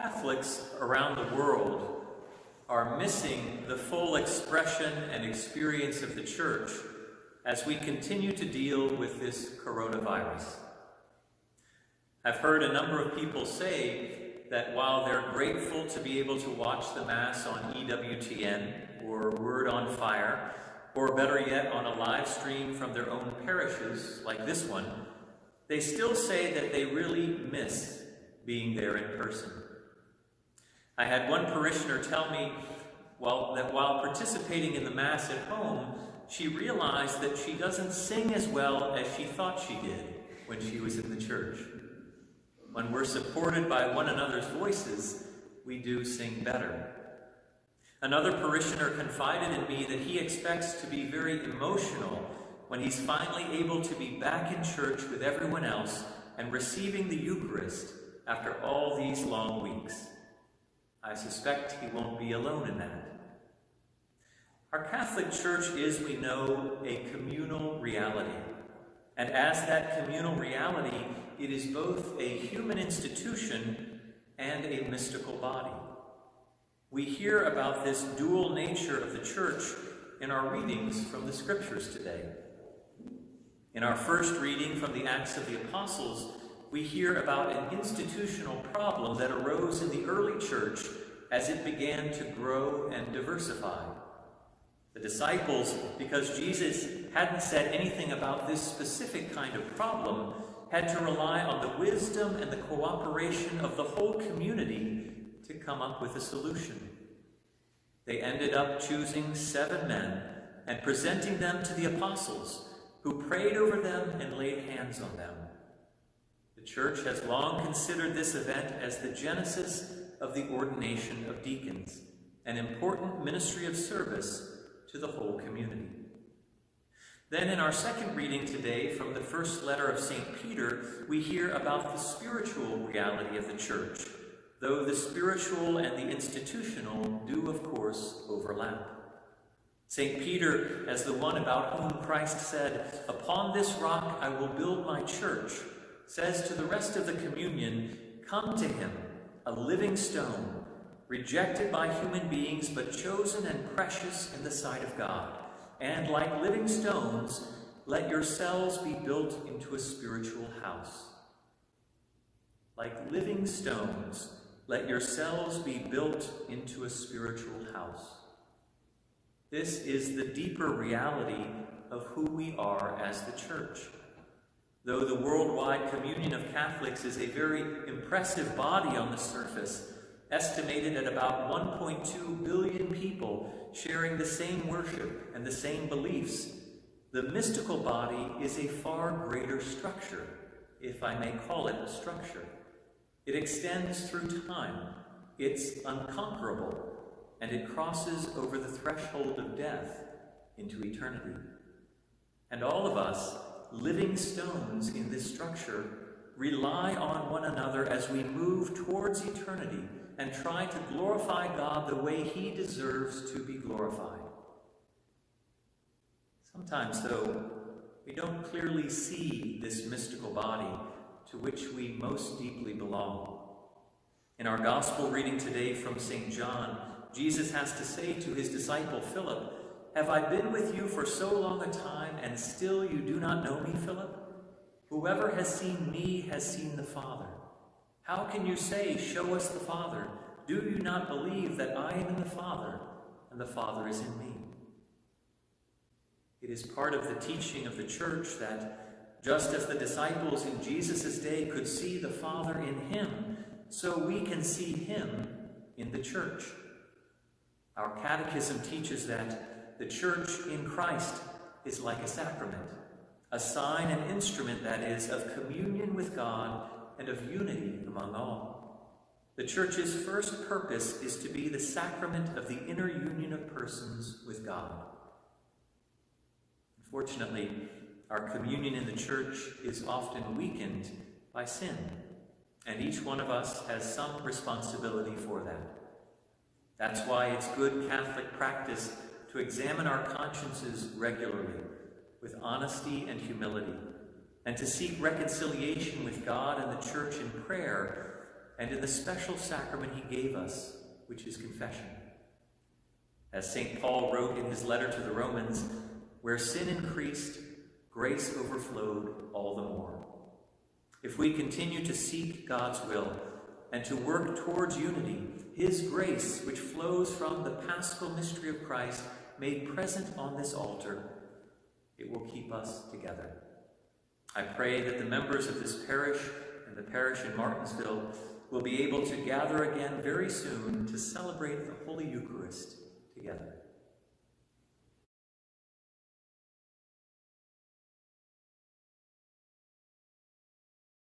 Catholics around the world are missing the full expression and experience of the Church as we continue to deal with this coronavirus. I've heard a number of people say that while they're grateful to be able to watch the Mass on EWTN or Word on Fire, or better yet, on a live stream from their own parishes like this one, they still say that they really miss being there in person. I had one parishioner tell me, that while participating in the Mass at home, she realized that she doesn't sing as well as she thought she did when she was in the church. When we're supported by one another's voices, we do sing better. Another parishioner confided in me that he expects to be very emotional when he's finally able to be back in church with everyone else and receiving the Eucharist after all these long weeks. I suspect he won't be alone in that. Our Catholic Church is, we know, a communal reality. And as that communal reality, it is both a human institution and a mystical body. We hear about this dual nature of the Church in our readings from the Scriptures today. In our first reading from the Acts of the Apostles, we hear about an institutional problem that arose in the early church as it began to grow and diversify. The disciples, because Jesus hadn't said anything about this specific kind of problem, had to rely on the wisdom and the cooperation of the whole community to come up with a solution. They ended up choosing 7 men and presenting them to the apostles, who prayed over them and laid hands on them. The Church has long considered this event as the genesis of the ordination of deacons, an important ministry of service to the whole community. Then in our second reading today from the first letter of St. Peter, we hear about the spiritual reality of the Church, though the spiritual and the institutional do, of course, overlap. St. Peter, as the one about whom Christ said, "Upon this rock I will build my church," says to the rest of the communion, "Come to him, a living stone, rejected by human beings, but chosen and precious in the sight of God. And like living stones, let yourselves be built into a spiritual house." Like living stones, let yourselves be built into a spiritual house. This is the deeper reality of who we are as the Church. Though the worldwide communion of Catholics is a very impressive body on the surface, estimated at about 1.2 billion people sharing the same worship and the same beliefs, the mystical body is a far greater structure, if I may call it a structure. It extends through time, it's unconquerable, and it crosses over the threshold of death into eternity. And all of us, living stones in this structure, rely on one another as we move towards eternity and try to glorify God the way he deserves to be glorified. Sometimes, though, we don't clearly see this mystical body to which we most deeply belong. In our gospel reading today from St. John, Jesus has to say to his disciple Philip, "Have I been with you for so long a time, and still you do not know me, Philip? Whoever has seen me has seen the Father. How can you say, 'Show us the Father'? Do you not believe that I am in the Father, and the Father is in me?" It is part of the teaching of the Church that just as the disciples in Jesus' day could see the Father in him, so we can see him in the Church. Our catechism teaches that the Church in Christ is like a sacrament, a sign and instrument, that is, of communion with God and of unity among all. The Church's first purpose is to be the sacrament of the inner union of persons with God. Unfortunately, our communion in the Church is often weakened by sin, and each one of us has some responsibility for that. That's why it's good Catholic practice to examine our consciences regularly, with honesty and humility, and to seek reconciliation with God and the Church in prayer, and in the special sacrament he gave us, which is confession. As St. Paul wrote in his letter to the Romans, where sin increased, grace overflowed all the more. If we continue to seek God's will and to work towards unity, his grace, which flows from the paschal mystery of Christ made present on this altar, it will keep us together. I pray that the members of this parish and the parish in Martinsville will be able to gather again very soon to celebrate the Holy Eucharist together.